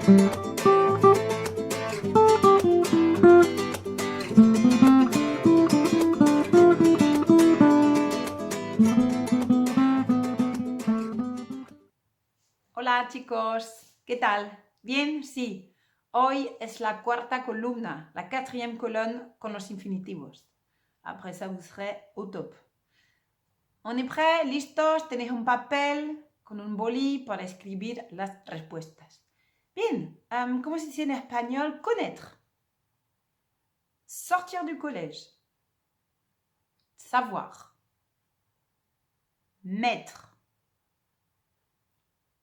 Hola chicos, ¿qué tal? ¿Bien? Sí. Hoy es la cuarta columna, la quatrième colonne con los infinitivos. Après ça, vous serez au top. ¿On est prêt? ¿Listos? ¿Tenéis un papel con un boli para escribir las respuestas? Bien, ¿cómo se dice en español? Connaître. Sortir du collège. Savoir. Mettre.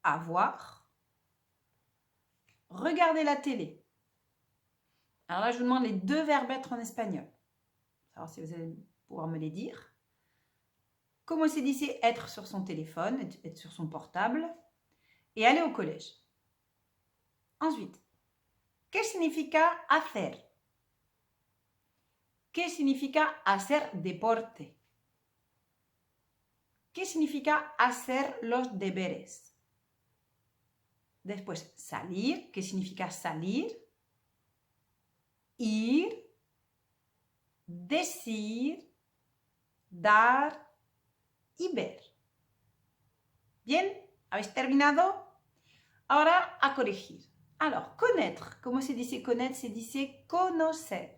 Avoir. Regarder la télé. Alors là, je vous demande les deux verbes être en espagnol. Alors si vous allez pouvoir me les dire. Comment se dice être sur son téléphone, être sur son portable et aller au collège. Ensuite, ¿qué significa hacer? ¿Qué significa hacer deporte? ¿Qué significa hacer los deberes? Después, salir. ¿Qué significa salir? Ir, decir, dar y ver. Bien, ¿habéis terminado? Ahora a corregir. Alors, connaître. Comment se dice connaître? Se dice conocer.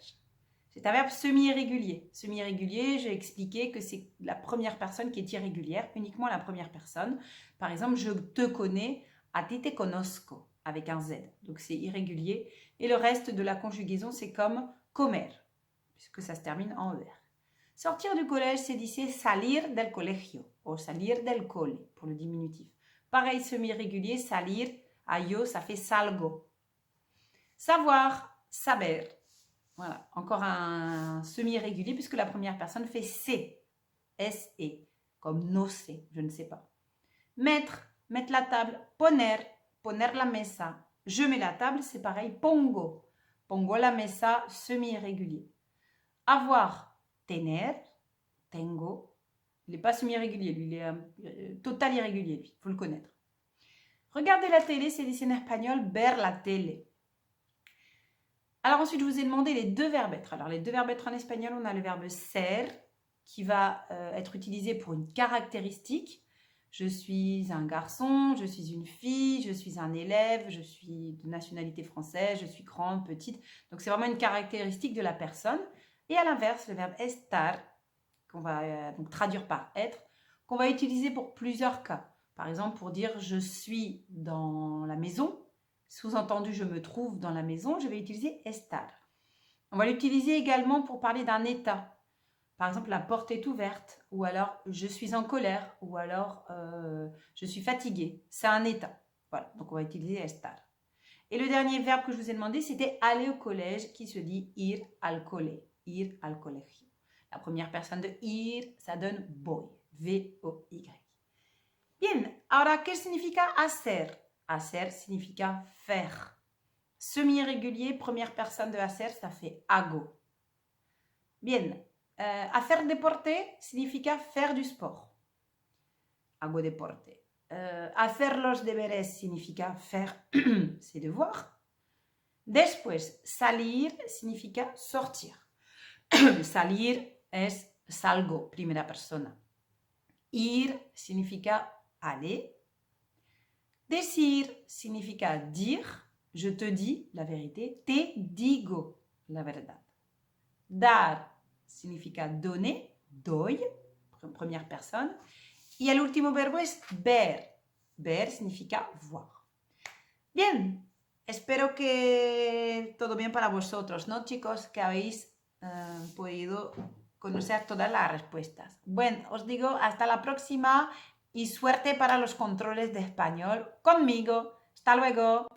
C'est un verbe semi-irrégulier. Semi-irrégulier, j'ai expliqué que c'est la première personne qui est irrégulière, uniquement la première personne. Par exemple, je te connais, a ti te conozco, avec un Z. Donc c'est irrégulier. Et le reste de la conjugaison, c'est comme comer, puisque ça se termine en ER. Sortir du collège, c'est dice salir del colegio, ou salir del cole, pour le diminutif. Pareil, semi-irrégulier, salir, a yo, ça fait salgo. Savoir, saber. Voilà, encore un semi-irrégulier puisque la première personne fait sé, S-E, comme no sé, je ne sais pas. Mettre, mettre la table, poner, poner la mesa. Je mets la table, c'est pareil, pongo, pongo la mesa, semi-irrégulier. Avoir, tener, tengo. Il n'est pas semi-irrégulier, lui, il est total irrégulier, lui, il faut le connaître. Regarder la télé, c'est dit en espagnol, ver la télé. Alors ensuite, je vous ai demandé les deux verbes être. Alors les deux verbes être en espagnol, on a le verbe ser qui va être utilisé pour une caractéristique. Je suis un garçon, je suis une fille, je suis un élève, je suis de nationalité française, je suis grande, petite. Donc c'est vraiment une caractéristique de la personne. Et à l'inverse, le verbe estar, qu'on va donc traduire par être, qu'on va utiliser pour plusieurs cas. Par exemple, pour dire je suis dans la maison. Sous-entendu, je me trouve dans la maison, je vais utiliser estar. On va l'utiliser également pour parler d'un état. Par exemple, la porte est ouverte, ou alors je suis en colère, ou alors je suis fatiguée. C'est un état. Voilà, donc on va utiliser estar. Et le dernier verbe que je vous ai demandé, c'était aller au collège, qui se dit ir al cole, ir al colegio. La première personne de ir, ça donne voy, V-O-Y. Bien, ahora, ¿qué significa hacer? Hacer significa faire. Semi-irrégulier, première personne de hacer, ça fait hago. Bien, hacer deporte significa faire du sport. Hago deporte. Hacer los deberes significa faire ses devoirs. Después, salir significa sortir. Salir es salgo, primera persona. Ir significa aller. Decir significa dire, je te dis la vérité, te digo la verdad. Dar significa donner, doy, première personne. Y el último verbo es ver. Ver significa voir. Bien, espero que todo bien para vosotros, ¿no, chicos? Que habéis podido conocer todas las respuestas. Bueno, os digo hasta la próxima y suerte para los controles de español conmigo. Hasta luego.